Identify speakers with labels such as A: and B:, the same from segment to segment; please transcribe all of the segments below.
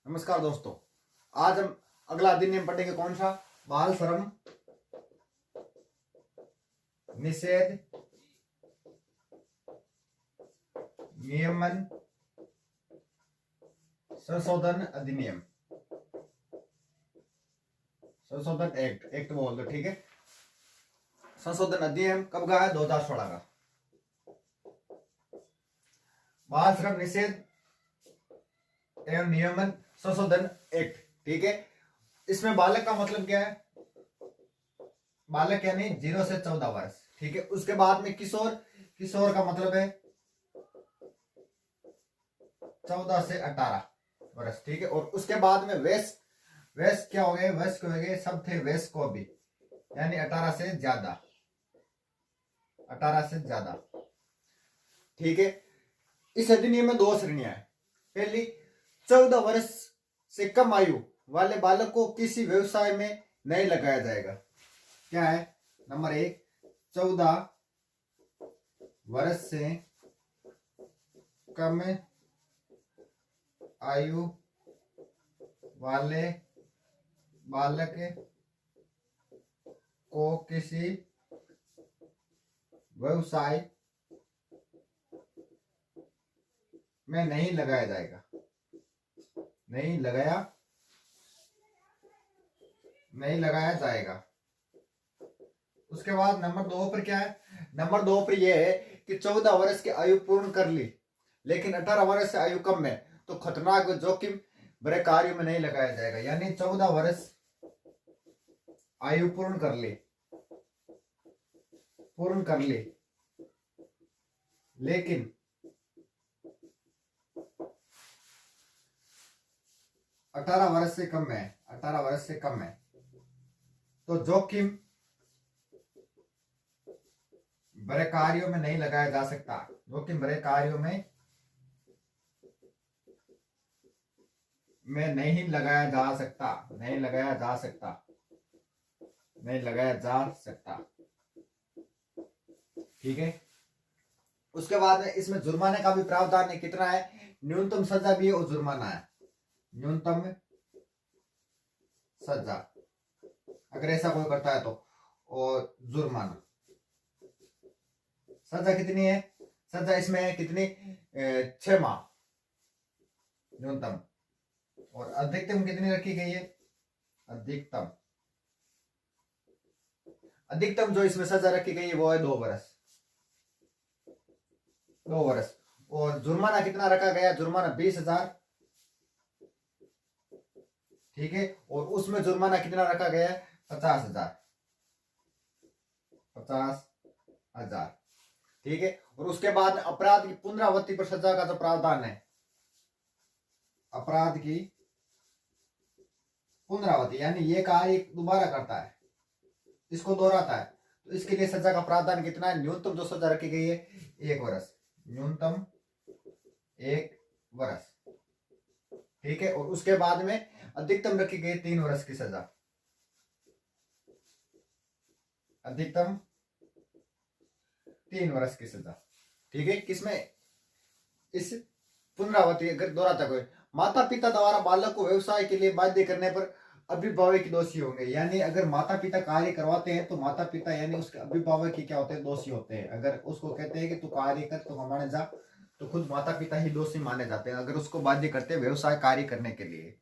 A: नमस्कार दोस्तों। आज हम अगला अधिनियम पढ़ेंगे। कौन सा? बाल श्रम निषेध नियमन संशोधन अधिनियम, संशोधन एक्ट बोल दो, ठीक है। संशोधन अधिनियम कब का है? 2016 का। बाल श्रम निषेध एवं नियमन संशोधन एक्ट, ठीक है। इसमें बालक का मतलब क्या है? बालक यानी 0 से 14 वर्ष, ठीक है। उसके बाद में किशोर, किशोर का मतलब है 14 से 18 वर्ष, ठीक है। और उसके बाद में वयस्क, वयस्क क्या हो गए? वयस्क हो गए सब थे वयस्क को भी, यानी 18 से ज्यादा, 18 से ज्यादा, ठीक है। इस अधिनियम में 2 श्रेणियां है। पहली, 14 वर्ष से कम आयु वाले बालक को किसी व्यवसाय में नहीं लगाया जाएगा। क्या है? नंबर 1, 14 वर्ष से कम आयु वाले बालक को किसी व्यवसाय में नहीं लगाया जाएगा, नहीं लगाया जाएगा। उसके बाद नंबर 2 पर क्या है? नंबर 2 पर यह है कि 14 वर्ष की आयु पूर्ण कर ली लेकिन 18 वर्ष से आयु कम है तो खतरनाक व जोखिम भरे कार्यों में नहीं लगाया जाएगा। यानी 14 वर्ष आयु पूर्ण कर ली लेकिन 18 वर्ष से कम है, 18 वर्ष से कम है तो जोखिम भरे कार्यों में नहीं लगाया जा सकता। जोखिम भरे कार्यों में नहीं लगाया जा सकता, नहीं लगाया जा सकता, ठीक है। उसके बाद में इसमें जुर्माने का भी प्रावधान है। कितना है? न्यूनतम सजा भी है और जुर्माना है। न्यूनतम सजा अगर ऐसा कोई करता है तो, और जुर्माना। सजा कितनी है? सजा इसमें है कितनी? 6 माह न्यूनतम। और अधिकतम कितनी रखी गई है? अधिकतम जो इसमें सजा रखी गई है वो है 2 वर्ष, 2 वर्ष। और जुर्माना कितना रखा गया? जुर्माना 20,000, ठीक है। और उसमें जुर्माना कितना रखा गया है? 50,000, 50,000, ठीक है। और उसके बाद अपराध की पुनरावृत्ति पर सजा का जो प्रावधान है, अपराध की पुनरावृत्ति यानी ये कार्य दोबारा करता है, इसको दोहराता है तो इसके लिए सजा का प्रावधान कितना है? न्यूनतम जो सजा रखी गई है 1 वर्ष, न्यूनतम 1 वर्ष, ठीक है। और उसके बाद में अधिकतम रखी गई 3 वर्ष की सजा, अधिकतम 3 वर्ष की सजा, ठीक है। किसमें? इस पुनरावृत्ति अगर दोहराता कोई। माता पिता द्वारा बालक को व्यवसाय के लिए बाध्य करने पर अभिभावक दोषी होंगे। यानी अगर माता पिता कार्य करवाते हैं तो माता पिता यानी उसके अभिभावक ही क्या होते हैं? दोषी होते हैं। अगर उसको कहते हैं कि तू कार्य कर, तू हमारे जा, तो खुद माता पिता ही दोषी माने जाते हैं अगर उसको बाध्य करते हैं व्यवसाय कार्य करने के लिए।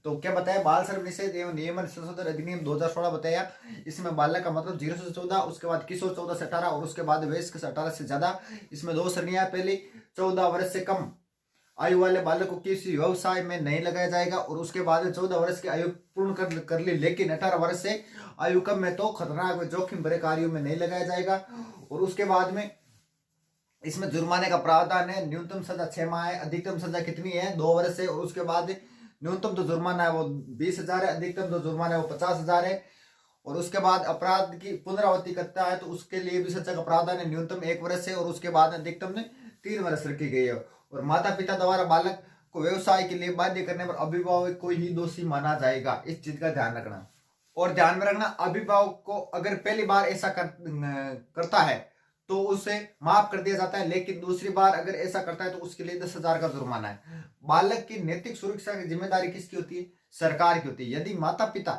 A: तो क्या बताया? बाल श्रम निषेध एवं नियमन संशोधन अधिनियम 2016 बताया। इसमें बालक का मतलब 0 से 14, उसके बाद किशोर 14 से 18 और उसके बाद वयस्क 18 से ज्यादा। इसमें 2 श्रेणियां। पहली, 14 वर्ष से कम आयु वाले बालक को किसी व्यवसाय में नहीं लगाया जाएगा। और उसके बाद 14 वर्ष की आयु पूर्ण कर ली लेकिन 18 वर्ष से आयु कम है तो खतरनाक व जोखिम भरे कार्यों में नहीं लगाया जाएगा। और उसके बाद में इसमें जुर्माने का प्रावधान है। न्यूनतम सजा 6 माह है, अधिकतम सजा कितनी है? 2 वर्ष है। और उसके बाद न्यूनतम जो जुर्माना है वो 20,000 है, अधिकतम जो जुर्माना है वो 50,000 है। और उसके बाद अपराध की पुनरावृत्ति करता है तो उसके लिए भी सजा का प्रावधान है। न्यूनतम 1 वर्ष है और उसके बाद अधिकतम 3 वर्ष रखी गई है। और माता पिता द्वारा बालक को व्यवसाय के लिए बाध्य करने पर अभिभावक को ही दोषी माना जाएगा। इस चीज का ध्यान रखना। और ध्यान में रखना, अभिभावक को अगर पहली बार ऐसा करता है तो उसे माफ कर दिया जाता है, लेकिन दूसरी बार अगर ऐसा करता है तो उसके लिए 10,000 का जुर्माना है। बालक की नैतिक सुरक्षा की जिम्मेदारी किसकी होती है? सरकार की होती है। यदि माता पिता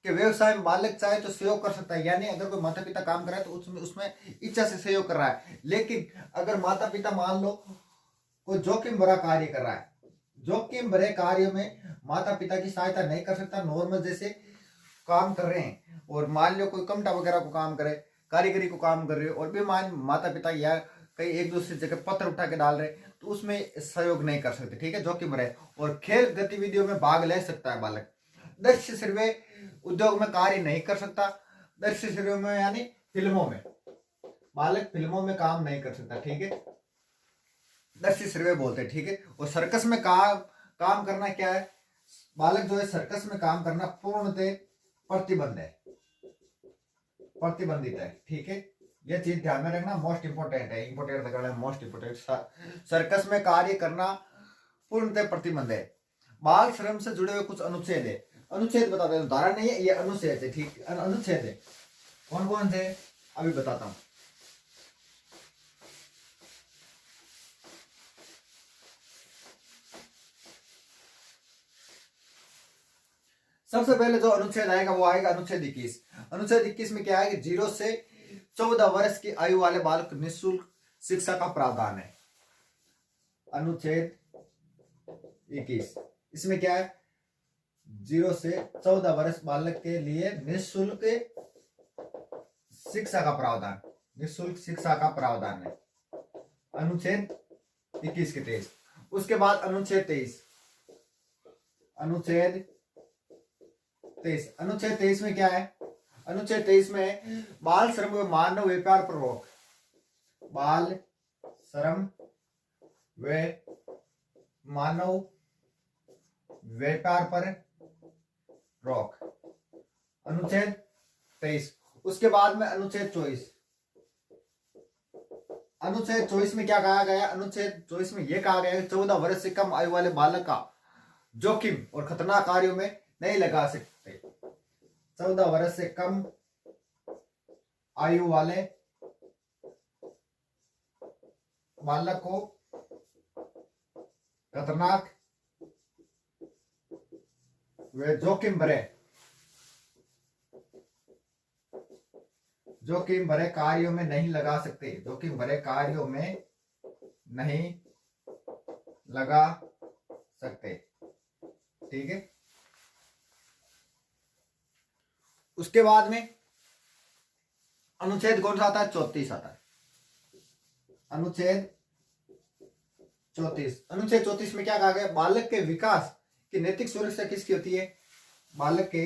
A: के व्यवसाय में बालक चाहे तो सहयोग कर सकता है, यानी अगर कोई माता पिता काम कर रहा है तो उसमें उसमें इच्छा से सहयोग कर रहा है। लेकिन अगर माता पिता मान लो कोई जोखिम भरा कार्य कर रहा है, जोखिम भरे कार्य में माता पिता की सहायता नहीं कर सकता, नॉर्मल जैसे काम कर रहे हैं और मान लो कोई कमटा वगैरह को काम करे, कारीगरी को काम कर रहे हो और भी मान माता पिता या कहीं एक दूसरी जगह पत्थर उठा के डाल रहे, तो उसमें सहयोग नहीं कर सकते, ठीक है, जोखिम रहे। और खेल गतिविधियों में भाग ले सकता है बालक। दृश्य श्रव्य उद्योग में कार्य नहीं कर सकता। दृश्य श्रव्य में यानी फिल्मों में, बालक फिल्मों में काम नहीं कर सकता, ठीक है, दृश्य श्रव्य बोलते हैं, ठीक है। और सर्कस में काम करना क्या है? बालक जो है सर्कस में काम करना पूर्णतः प्रतिबंध है, प्रतिबंधित है, ठीक है। यह चीज ध्यान में रखना, मोस्ट इंपोर्टेंट है, इंपोर्टेंट करना मोस्ट इंपोर्टेंट। सर्कस में कार्य करना पूर्णतः प्रतिबंध है। बाल श्रम से जुड़े हुए कुछ अनुच्छेद है, अनुच्छेद बताते हैं, उदाहरण नहीं है, ये अनुच्छेद है, ठीक, अनुच्छेद है। कौन कौन से अभी बताता हूं। सबसे पहले जो अनुच्छेद आएगा वो आएगा अनुच्छेद 21। अनुच्छेद 21 में क्या है कि 0 से 14 वर्ष की आयु वाले बालक निःशुल्क शिक्षा का प्रावधान है। अनुच्छेद 21 इसमें क्या है? 0 से 14 वर्ष बालक के लिए निःशुल्क शिक्षा का प्रावधान, निःशुल्क शिक्षा का प्रावधान है, अनुच्छेद 21 के 23। उसके बाद अनुच्छेद 23, अनुच्छेद 23, अनुच्छेद 23 में क्या है? अनुच्छेद 23 में बाल श्रम व मानव व्यापार पर रोक, बाल श्रम व मानव व्यापार पर रोक, अनुच्छेद 23। उसके बाद में अनुच्छेद 24, अनुच्छेद 24 में क्या कहा गया? अनुच्छेद 24 में यह कहा गया कि 14 वर्ष से कम आयु वाले बालक का जोखिम और खतरनाक कार्यों में नहीं लगा सकते। 14 वर्ष से कम आयु वाले बालक को खतरनाक वे जोखिम भरे कार्यों में नहीं लगा सकते, जोखिम भरे कार्यों में नहीं लगा सकते, ठीक है। उसके बाद में अनुच्छेद कौन सा आता है? 34 आता है, अनुच्छेद 34। अनुच्छेद 34 में क्या कहा गया? बालक के विकास की नैतिक सुरक्षा किसकी होती है? बालक के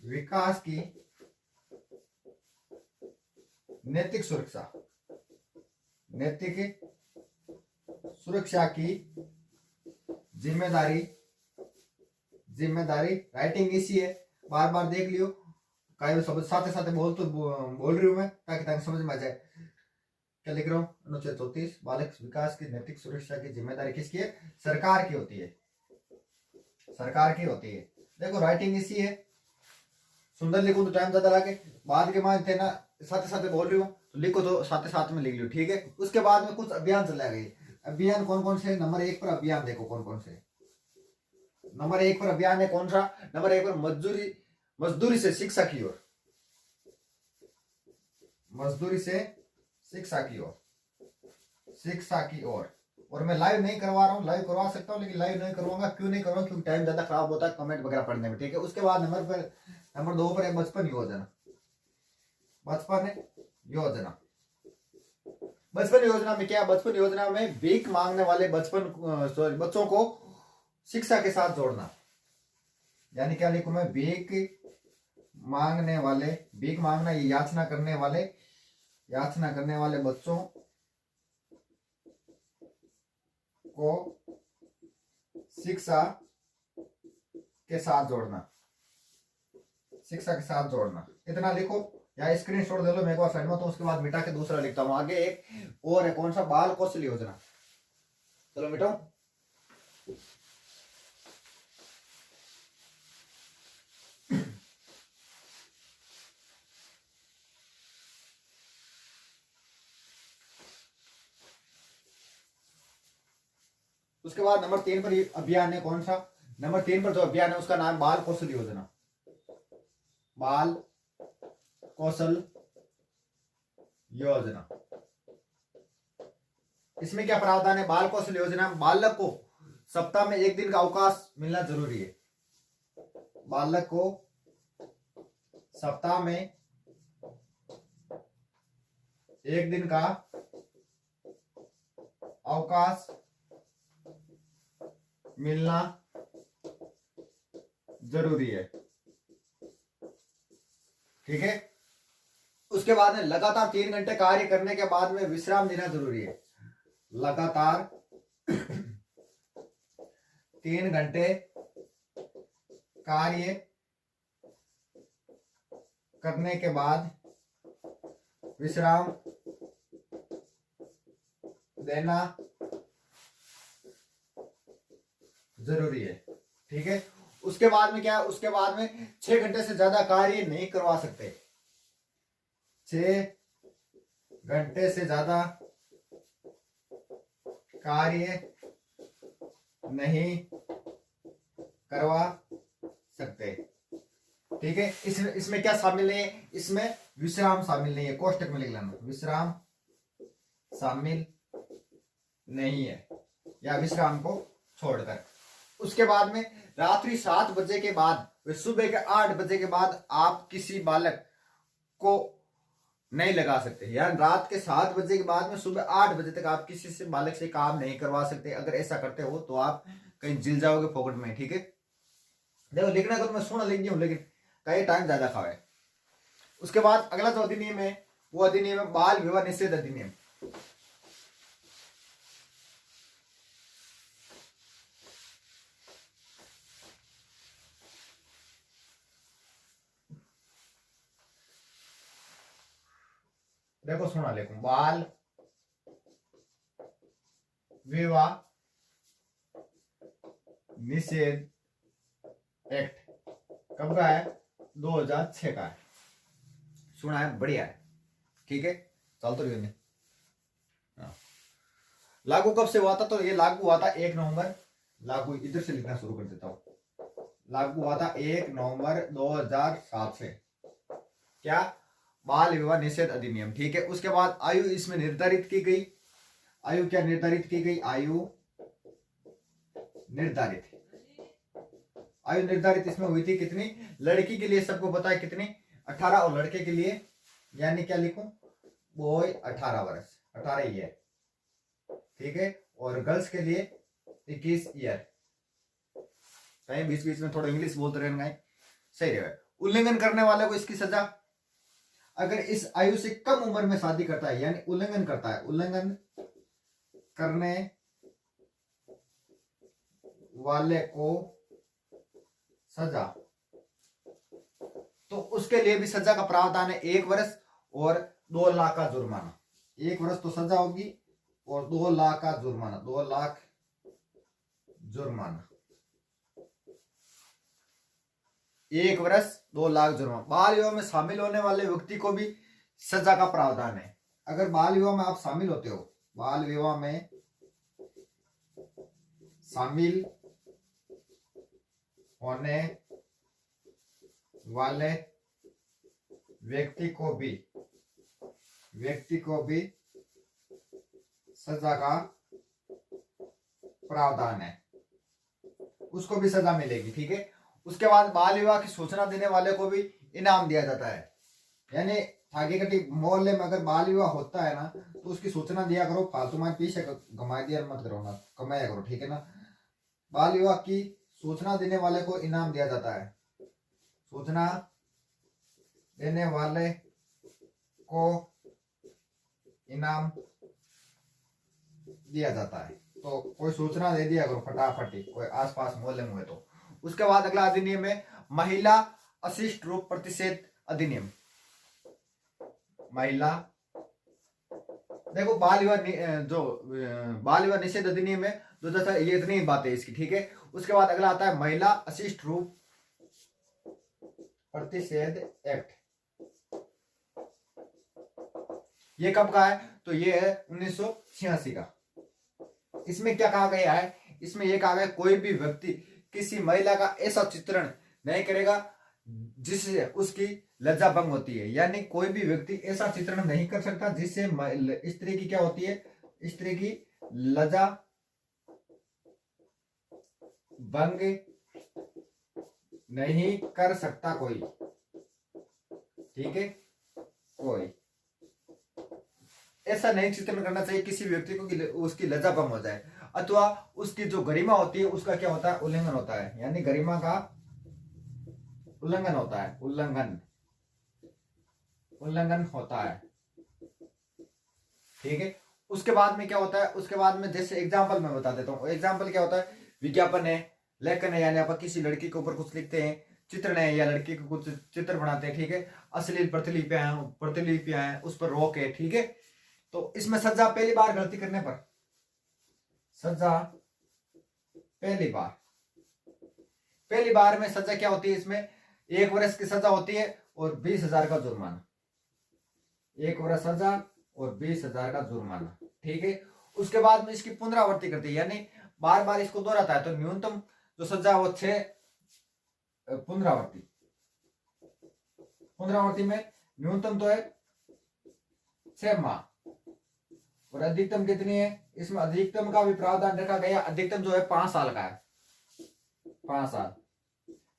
A: विकास की नैतिक सुरक्षा, नैतिक सुरक्षा की जिम्मेदारी राइटिंग इसी है, बार बार देख लियो, कई शब्द साथ साथ बोल रही हूं मैं ताकि समझ में आ जाए क्या लिख रहा हूं। अनुच्छेद 34, बालक विकास की नैतिक सुरक्षा की जिम्मेदारी किसकी है? सरकार की होती है, सरकार की होती है। देखो राइटिंग इसी है, सुंदर लिखो तो टाइम ज्यादा लगे, बाद के मान थे ना साथ साथ बोल रही हूँ तो लिखो तो साथ साथ में लिख लो, ठीक है। उसके बाद में कुछ अभियान चला गए, अभियान कौन कौन से? नंबर 1 पर अभियान देखो कौन कौन से। नंबर 1 पर अभियान है कौन सा? नंबर 1 पर मजदूरी से शिक्षा की ओर, मजदूरी से शिक्षा की ओर, शिक्षा की ओर। और मैं लाइव नहीं करवा रहा हूँ, लाइव करवा सकता हूँ लेकिन लाइव नहीं करवाऊंगा। क्यों नहीं करवाऊंगा? क्योंकि टाइम ज्यादा खराब होता है कमेंट वगैरह पढ़ने में, ठीक है। उसके बाद नंबर 2 पर है बचपन योजना, बचपन योजना। बचपन योजना में क्या? बचपन योजना में भीख मांगने वाले बच्चों को शिक्षा के साथ जोड़ना, यानी क्या लिखूं मैं? भीख मांगना याचना करने वाले बच्चों को शिक्षा के साथ जोड़ना, शिक्षा के साथ जोड़ना, इतना लिखो या स्क्रीनशॉट दे लो। मैं एक बार साइड में तो उसके बाद मिटा के दूसरा लिखता हूं। आगे एक और है कौन सा? बाल कौशल योजना। चलो मिटाओ। उसके बाद नंबर 3 पर ये अभियान है, कौन सा? नंबर 3 पर जो अभियान है उसका नाम बाल कौशल योजना। बाल कौशल योजना। इसमें क्या प्रावधान है? बाल कौशल योजना, बालक को सप्ताह में 1 दिन का अवकाश मिलना जरूरी है। बालक को सप्ताह में 1 दिन का अवकाश मिलना जरूरी है। ठीक है। उसके बाद में लगातार 3 घंटे कार्य करने के बाद में विश्राम देना जरूरी है। लगातार 3 घंटे कार्य करने के बाद विश्राम देना जरूरी है। ठीक है। उसके बाद में क्या? उसके बाद में 6 घंटे से ज्यादा कार्य नहीं करवा सकते। 6 घंटे से ज्यादा कार्य नहीं करवा सकते। ठीक है। इसमें क्या शामिल नहीं है? इसमें विश्राम शामिल नहीं है। कोष्टक में लिख लेना, विश्राम शामिल नहीं है, या विश्राम को छोड़कर। उसके बाद में रात्रि 7 बजे के बाद सुबह के 8 बजे के बाद आप किसी बालक को नहीं लगा सकते। यानी रात के 7 बजे के बाद में सुबह 8 बजे तक आप किसी से बालक से काम नहीं करवा सकते। अगर ऐसा करते हो तो आप कहीं जिल जाओगे फोकट में। ठीक है। देखो लिखना को तो मैं सुना लिख दिया हूं, लेकिन कई टाइम ज्यादा खावे। उसके बाद अगला जो अधिनियम है वो अधिनियम है बाल विवाह निषेध अधिनियम। देखो सुना लिखूं, बाल विवाह निषेध एक्ट कब का है? 2006 का है। सुना है, बढ़िया है। ठीक है। चल तो रही लागू कब से हुआ था? तो ये लागू हुआ था 1 नवंबर। लागू इधर से लिखना शुरू कर देता हूं। लागू हुआ था 1 नवंबर 2007 से। क्या? बाल विवाह निषेध अधिनियम। ठीक है। उसके बाद आयु इसमें निर्धारित की गई। आयु क्या निर्धारित की गई? आयु निर्धारित। आयु निर्धारित इसमें हुई थी कितनी? लड़की के लिए सबको पता है कितनी? 18, और लड़के के लिए यानी क्या लिखूं? बॉय 18 वर्ष, 18 ईयर। ठीक है। और गर्ल्स के लिए 21 ईयर। कहीं बीच बीच में थोड़ा इंग्लिश बोलते रहना सही रहेगा। उल्लंघन करने वाले को इसकी सजा, अगर इस आयु से कम उम्र में शादी करता है यानी उल्लंघन करता है, उल्लंघन करने वाले को सजा, तो उसके लिए भी सजा का प्रावधान है 1 वर्ष और 2 लाख का जुर्माना। 1 वर्ष तो सजा होगी और 2 लाख का जुर्माना। 2 लाख जुर्माना। 1 वर्ष 2 लाख जुर्माना। बाल विवाह में शामिल होने वाले व्यक्ति को भी सजा का प्रावधान है। अगर बाल विवाह में आप शामिल होते हो, बाल विवाह में शामिल होने वाले व्यक्ति को भी सजा का प्रावधान है, उसको भी सजा मिलेगी। ठीक है। उसके बाद बाल विवाह की सूचना देने वाले को भी इनाम दिया जाता है। यानी आगे कटी मोहल्ले में अगर बाल विवाह होता है ना तो उसकी सूचना दिया करो। फालतू में पीछे घुमा दिया मत करो ना, कमाया करो। ठीक है ना। बाल विवाह की सूचना देने वाले को इनाम दिया जाता है। सूचना देने वाले को इनाम दिया जाता है। तो कोई सूचना दे दिया करो फटाफटी, कोई आसपास मोहल्ले में हुए तो। उसके बाद अगला अधिनियम है महिला अशिष्ट रूप प्रतिषेध अधिनियम। महिला, देखो बाल विवाह जो बाल विवाह निषेध अधिनियम है 2000, ये इतनी बातें इसकी। ठीक है। उसके बाद अगला आता है महिला अशिष्ट रूप प्रतिषेध एक्ट। ये कब का है? तो ये है 1986 का। इसमें क्या कहा गया है? इसमें ये कहा गया कोई भी व्यक्ति किसी महिला का ऐसा चित्रण नहीं करेगा जिससे उसकी लज्जा भंग होती है। यानी कोई भी व्यक्ति ऐसा चित्रण नहीं कर सकता जिससे स्त्री की क्या होती है, स्त्री की लज्जा भंग नहीं कर सकता कोई, ठीक है। कोई ऐसा नहीं चित्रण करना चाहिए किसी व्यक्ति को कि उसकी लज्जा भंग हो जाए अथवा उसकी जो गरिमा होती है उसका क्या होता है, उल्लंघन होता है। यानी गरिमा का उल्लंघन होता है, उल्लंघन होता है, ठीक है। उसके बाद में क्या होता है, उसके बाद में जैसे एग्जांपल मैं बता देता हूँ। एग्जांपल क्या होता है, विज्ञापन है, लेखन है, यानी आप किसी लड़की के ऊपर कुछ लिखते हैं, चित्रण है या लड़की को कुछ चित्र बनाते हैं, ठीक है। अश्लील प्रतिलिपियां हैं, उस पर रोक है, ठीक है। तो इसमें सजा पहली बार गलती करने पर सजा पहली बार में सजा क्या होती है, इसमें 1 वर्ष की सजा होती है और 20,000 का जुर्माना। 1 वर्ष सजा और 20,000 का जुर्माना, ठीक है। उसके बाद में इसकी पुनरावृत्ति करती है, यानी बार बार इसको दोहराता है, तो न्यूनतम जो सजा वो 6 पुनरावृत्ति में न्यूनतम तो है 6 माह और अधिकतम कितनी है, इसमें अधिकतम का भी प्रावधान रखा गया। अधिकतम जो है 5 साल का है, 5 साल,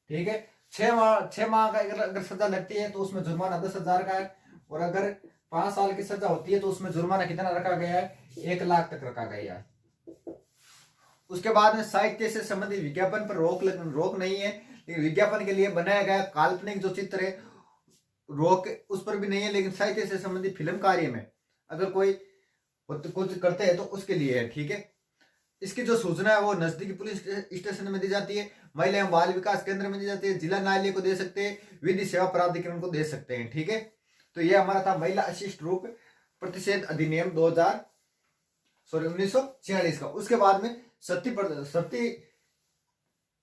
A: ठीक है। 6 माह का अगर सजा लगती है तो उसमें जुर्माना 10,000 का है, और अगर 5 साल की सजा होती है तो उसमें जुर्माना कितना रखा गया है, 1 लाख तक रखा गया है। उसके बाद में साहित्य से संबंधित विज्ञापन पर रोक नहीं है, लेकिन विज्ञापन के लिए बनाया गया काल्पनिक जो चित्र है रोक उस पर भी नहीं है, लेकिन साहित्य से संबंधित फिल्म कार्य में अगर कोई कुछ करते हैं तो उसके लिए है, ठीक है। इसकी जो सूचना है वो नजदीकी पुलिस स्टेशन में दी जाती है, महिला एवं बाल विकास केंद्र में दी जाती है, जिला न्यायालय को दे सकते हैं, विधि सेवा प्राधिकरण को दे सकते हैं, ठीक है। तो ये हमारा था महिला अशिष्ट रूप प्रतिषेध अधिनियम 1946 का। उसके बाद में सती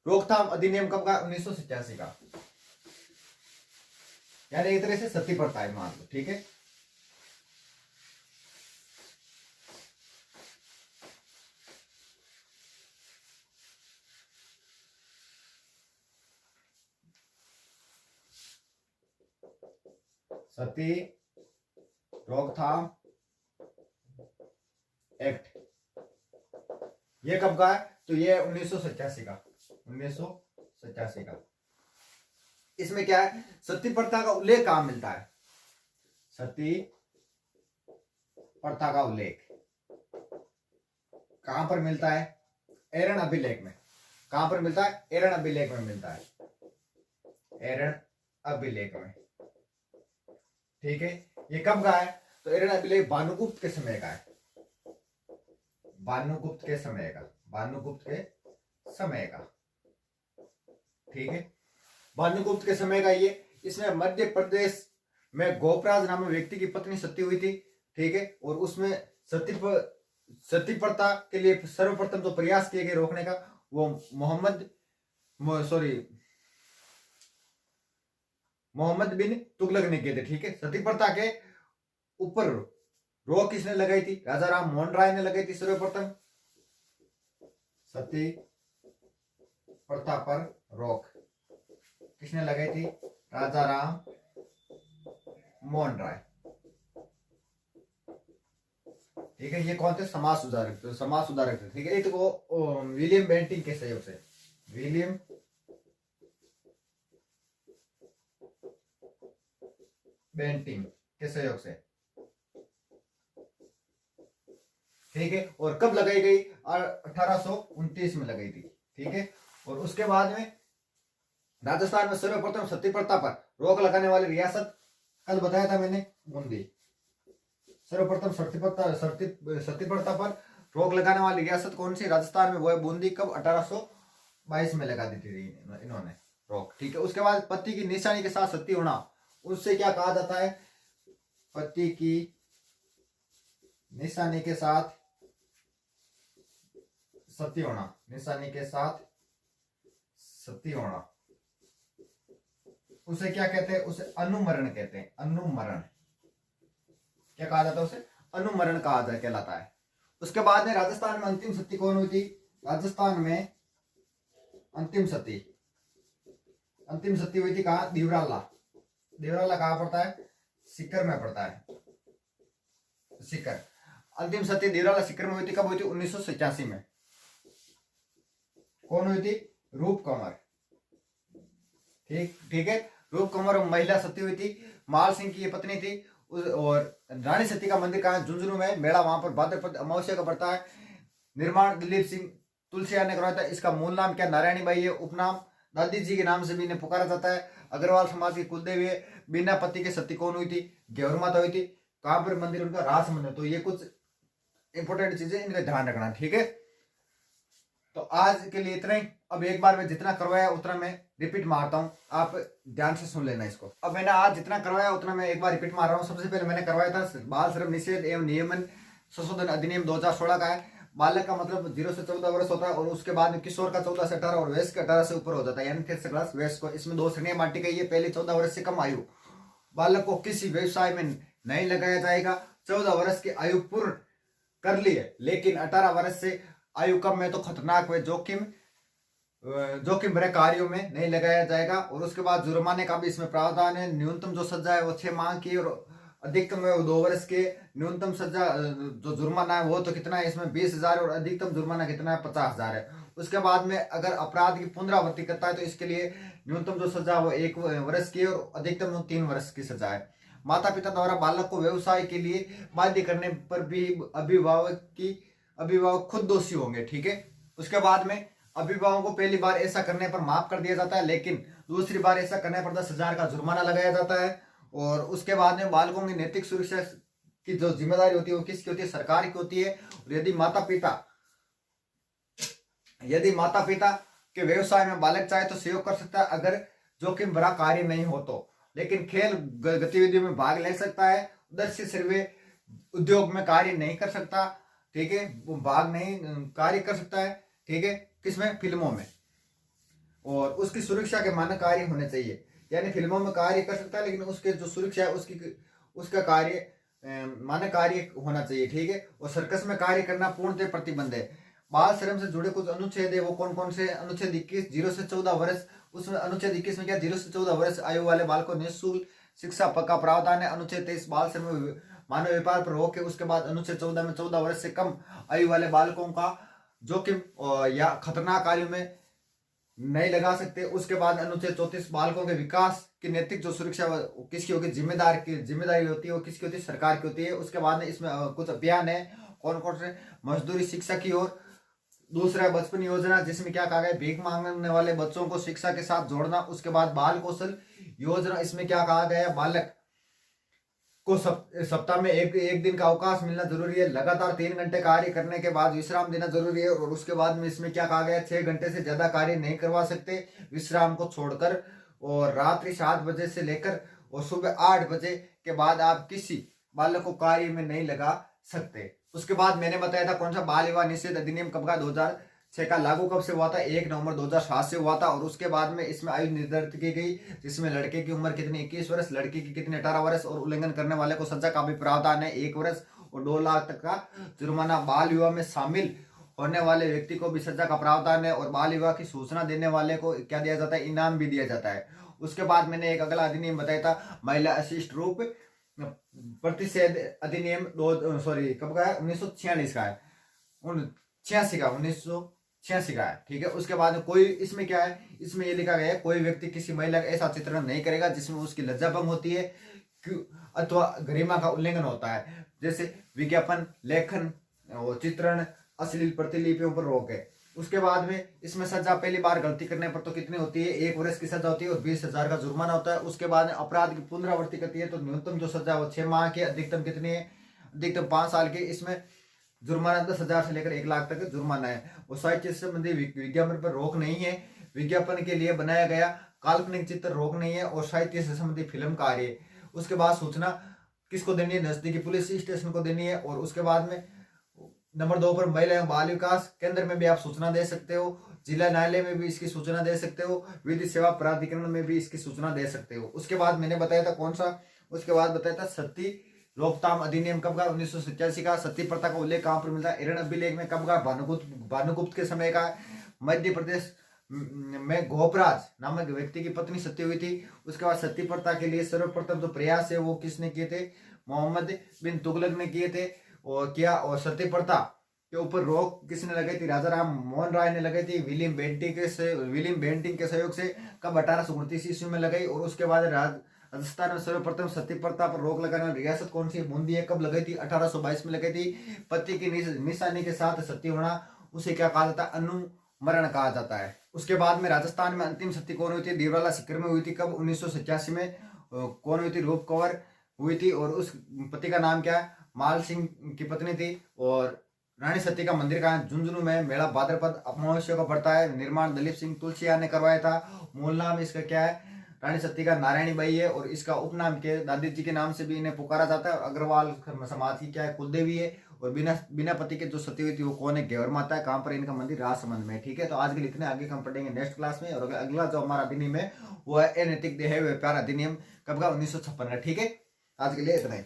A: रोकथाम अधिनियम कब का, 1987 का। यानी एक तरह से सती प्रथा है, मान लो, ठीक है। सती रोकथाम एक्ट ये कब का है, तो ये 1987 का, 1987 का। इसमें क्या है, सती प्रथा का उल्लेख कहां मिलता है, सती प्रथा का उल्लेख कहां पर मिलता है, एरन अभिलेख में। कहां पर मिलता है, एरन अभिलेख में मिलता है, एरन अभिलेख में, ठीक है। ये कब का है, तो एरन अभिलेख भानुगुप्त के समय का है, भानुगुप्त के समय का, ठीक है। भानुगुप्त के समय का ये। इसमें मध्य प्रदेश में गोपराज नामक व्यक्ति की पत्नी सती हुई थी, ठीक है। और उसमें सती प्रथा के लिए सर्वप्रथम जो प्रयास किए गए रोकने का वो मोहम्मद बिन तुगलक ने किए थे, ठीक है। सती प्रथा के ऊपर रोक किसने लगाई थी, राजा राम मोहन राय ने लगाई थी सर्वप्रथम। सती प्रथा पर रोक किसने लगाई थी, राजा राम मोहन राय, ठीक है। ये कौन थे, समाज सुधारक थे, ठीक है। एक तो विलियम बेंटिंग के सहयोग से, विलियम बेंटिंग के सहयोग से, ठीक है। और कब लगाई गई, 1829 में लगाई थी, ठीक है। और उसके बाद में राजस्थान में सर्वप्रथम सती प्रथा पर रोक लगाने वाली रियासत, कल बताया था मैंने, बूंदी। सर्वप्रथम सती प्रथा पर रोक लगाने वाली रियासत कौन सी, राजस्थान में, वो है बूंदी। कब, 1822 में लगा दी थी इन्होंने रोक, ठीक है। उसके बाद पति की निशानी के साथ सती होना, उससे क्या कहा जाता है, पति की निशानी के साथ सती होना, निशानी के साथ सती होना, उसे क्या कहते हैं, उसे अनुमरण कहते हैं, अनुमरण। क्या कहा जाता है उसे, अनुमरण कहा कहलाता है। उसके बाद में राजस्थान में अंतिम सती कौन हुई थी, राजस्थान में अंतिम सती हुई थी कहाँ? देवराला। देवराला कहाँ पड़ता है? सीकर में पड़ता है, सीकर। अंतिम सती देवराला सीकर में हुई थी। कब हुई थी? 1987 में। कौन हुई थी? रूप कंवर। ठीक है। रूप कंवर महिला सती हुई थी, माल सिंह की ये पत्नी थी। और रानी सती का मंदिर कहाँ? झुंझुनू में। मेला वहां पर भाद्रपद अमावस्या का पड़ता है। निर्माण दिलीप सिंह तुलसिया ने करवाया था। इसका मूल नाम क्या? नारायणी बाई है। उपनाम दादी जी के नाम से भी इन्हें पुकारा जाता है। अग्रवाल समाज की कुलदेवी है। बिना पति के सती कौन हुई थी? घेवर माता हुई थी। कहां पर मंदिर उनका? राजसमंद में। तो ये कुछ इंपॉर्टेंट चीजें, इनका ध्यान रखना। ठीक है, तो आज के लिए इतना ही। अब एक बार मैं जितना करवाया उतना मैं रिपीट मारता हूँ, आप ध्यान से सुन लेना इसको। अब मैंने आज जितना करवाया उतना मैं एक बार रिपीट मार रहा हूँ। सबसे पहले मैंने करवाया था बाल श्रम निषेध एवं नियमन संशोधन अधिनियम 2016 का है। बालक का मतलब 0 से 14 वर्ष होता है, और उसके बाद किशोर का 14 से 18 और वयस्क 18 से ऊपर हो जाता है, यानी 3rd क्लास वयस्क को। इसमें 2 श्रेणियां बांटी गई है। पहले 14 वर्ष से कम आयु बालक को किसी व्यवसाय में नहीं लगाया जाएगा। 14 वर्ष की आयु पूर्ण कर ली है, लेकिन 18 वर्ष से आयु कम में तो खतरनाक व जोखिम भरे कार्यों में नहीं लगाया जाएगा। और उसके बाद जुर्माने का भी इसमें प्रावधान है। न्यूनतम जो सजा है वो 6 माह की, और अधिकतम है वो 2 वर्ष के। न्यूनतम सजा जो जुर्माना है वो तो कितना है इसमें? 20,000, और अधिकतम जुर्माना कितना है? 50,000 है। उसके बाद में अगर अपराध की पुनरावृत्ति करता है तो इसके लिए न्यूनतम जो सजा वो 1 वर्ष की, और अधिकतम 3 वर्ष की सजा है। माता पिता द्वारा बालक को व्यवसाय के लिए बाध्य करने पर भी अभिभावक खुद दोषी होंगे। ठीक है, उसके बाद में अभिभावकों को पहली बार ऐसा करने पर माफ कर दिया जाता है, लेकिन दूसरी बार ऐसा करने पर 10,000 का जुर्माना लगाया जाता है। और उसके बाद में बालकों की नैतिक सुरक्षा की जो जिम्मेदारी होती है वो किसकी होती है? सरकार की होती है। और यदि माता पिता के व्यवसाय में बालक चाहे तो सहयोग कर सकता है, अगर जोखिम भरा कार्य नहीं हो तो। लेकिन खेल गतिविधियों में भाग ले सकता है। उद्देश्य सर्वे उद्योग में कार्य नहीं कर सकता। ठीक है, वो भाग नहीं कार्य कर सकता है। ठीक है, किसमें? फिल्मों में। और उसकी सुरक्षा के मानक कार्य होने चाहिए, यानी फिल्मों में कार्य कर सकता है, लेकिन उसके जो सुरक्षा है उसका कार्य मानक कार्य होना चाहिए। ठीक है, और सर्कस में कार्य करना पूर्णतः प्रतिबंध है। बाल श्रम से जुड़े कुछ अनुच्छेद है, वो कौन कौन से? अनुच्छेद 21 0 से 14 वर्ष। उसमें अनुच्छेद 21 में क्या? 0 से 14 वर्ष आयु वाले बाल को निःशुल्क शिक्षा का प्रावधान है। अनुच्छेद 23 बाल श्रम मानव व्यापार पर रोक है। उसके बाद अनुच्छेद 14 में 14 वर्ष से कम आयु वाले बालकों का जोखिम या खतरनाक कार्यों में नहीं लगा सकते। उसके बाद अनुच्छेद 34 बालकों के विकास की नैतिक जो सुरक्षा किसकी होगी? जिम्मेदारी होती है वो किसकी होती है? सरकार की होती है। उसके बाद में इसमें कुछ अभियान है, कौन कौन से? मजदूरी शिक्षा की ओर। दूसरा बचपन योजना, जिसमें क्या कहा गया? भीख मांगने वाले बच्चों को शिक्षा के साथ जोड़ना। उसके बाद बाल कौशल योजना, इसमें क्या कहा गया? बालक को सप्ताह में एक दिन का अवकाश मिलना जरूरी है। लगातार 3 घंटे कार्य करने के बाद विश्राम देना जरूरी है। और उसके बाद में इसमें क्या कहा गया? 6 घंटे से ज्यादा कार्य नहीं करवा सकते विश्राम को छोड़कर। और रात्रि 7 बजे से लेकर और सुबह 8 बजे के बाद आप किसी बालक को कार्य में नहीं लगा सकते। उसके बाद मैंने बताया था कौन सा? बाल विवाह निषेध अधिनियम कब का? 2006 का। लागू कब से हुआ था? 1 नवंबर 2007 से हुआ था। और उसके बाद में इसमें आयु निर्धारित की गई, जिसमें लड़के की उम्र कितनी? 21 वर्ष, लड़की की कितनी? 18 वर्ष। और उल्लंघन करने वाले को सजा का भी प्रावधान है, 1 वर्ष और 2 लाख तक का जुर्माना। बाल विवाह में शामिल होने वाले व्यक्ति को भी सजा का प्रावधान है। और बाल विवाह की सूचना देने वाले को क्या दिया जाता है? इनाम भी दिया जाता है। उसके बाद मैंने एक अगला अधिनियम बताया था, महिला अशिष्ट रूप प्रतिषेध अधिनियम कब का है? 1946 का है। 1986 का है। ठीक है, उसके बाद कोई इसमें क्या है? इसमें ये लिखा गया है, कोई व्यक्ति किसी महिला का ऐसा चित्रण नहीं करेगा जिसमें उसकी लज्जा भंग होती है अथवा गरिमा का उल्लंघन होता है, जैसे विज्ञापन, लेखन और चित्रण, अश्लील प्रतिलिपियों पर रोक है। उसके बाद में इसमें सजा पहली बार गलती करने पर तो कितनी होती है? 1 वर्ष की सजा होती है और 20,000 का जुर्माना होता है। उसके बाद अपराध की पुनरावृत्ति करती है तो न्यूनतम जो सजा वो 6 माह की, अधिकतम कितनी है? अधिकतम 5 साल की। इसमें जुर्माना 10,000 से लेकर 1 लाख तक जुर्माना है। और साहित्य संबंधी विज्ञापन पर रोक नहीं है। विज्ञापन के लिए बनाया गया काल्पनिक चित्र रोक नहीं है। और साहित्य से संबंधित फिल्म कार्य। उसके बाद सूचना किसको देनी है? नजदीकी पुलिस स्टेशन को देनी है। और उसके बाद में नंबर 2 पर महिला एवं बाल विकास केंद्र में भी आप सूचना दे सकते हो, जिला न्यायालय में भी इसकी सूचना दे सकते हो, विधि सेवा प्राधिकरण में भी इसकी सूचना दे सकते हो। उसके बाद मैंने बताया था कौन सा? उसके बाद बताया था रोकथाम अधिनियम कब का 1987 का। सती प्रथा का उल्लेख कहाँ पर मिलता है? हिरण अभिलेख में कब का? भानुगुप्त के समय का। मध्य प्रदेश में गोपराज नामक व्यक्ति की पत्नी सती हुई थी। उसके बाद सती प्रथा के लिए सर्वप्रथम जो प्रयास है वो किसने किए थे? मोहम्मद बिन तुगलक ने किए थे। और सती प्रथा के ऊपर रोक किसने लगाई थी? राजा राम मोहन राय ने लगाई थी विलियम बेंटिंग के सहयोग से। कब? 1829 ईस्वी में लगाई। और उसके बाद राजस्थान में सर्वप्रथम सती प्रथा पर रोक लगाने वाली रियासत कौन सी? बूंदी है। कब लगाई थी? 1822 में लगाई थी। पति की निशानी के साथ सती होना उसे क्या कहा जाता है? अनुमरण कहा जाता है। उसके बाद में राजस्थान में अंतिम सती कौन हुई थी? देवराला सीकर में हुई थी। कब? 1987 में। कौन हुई थी? रूप कंवर हुई थी। और उस पति का नाम क्या है? माल सिंह की पत्नी थी। और रानी सती का मंदिर कहाँ है? झुंझुनू में। मेला भाद्रपद अमावस्या को पड़ता है। निर्माण दलीप सिंह तुलसिया ने करवाया था। मूल नाम इसका क्या है? रानी सती का नारायणी बाई है। और इसका उपनाम के दादी जी के नाम से भी इन्हें पुकारा जाता है। अग्रवाल समाज की क्या है? कुलदेवी है। और बिना पति के जो सती हुई थी वो कौन है? घेवर माता है। कहाँ पर इनका मंदिर? राजसमंद में। ठीक है, तो आज के लिए इतने। आगे हम पढ़ेंगे नेक्स्ट क्लास में। और अगला जो हमारा अधिनियम है वो है अनैतिक देह व्यापार अधिनियम। कब का? 1956 का। ठीक है, आज के लिए इतना ही।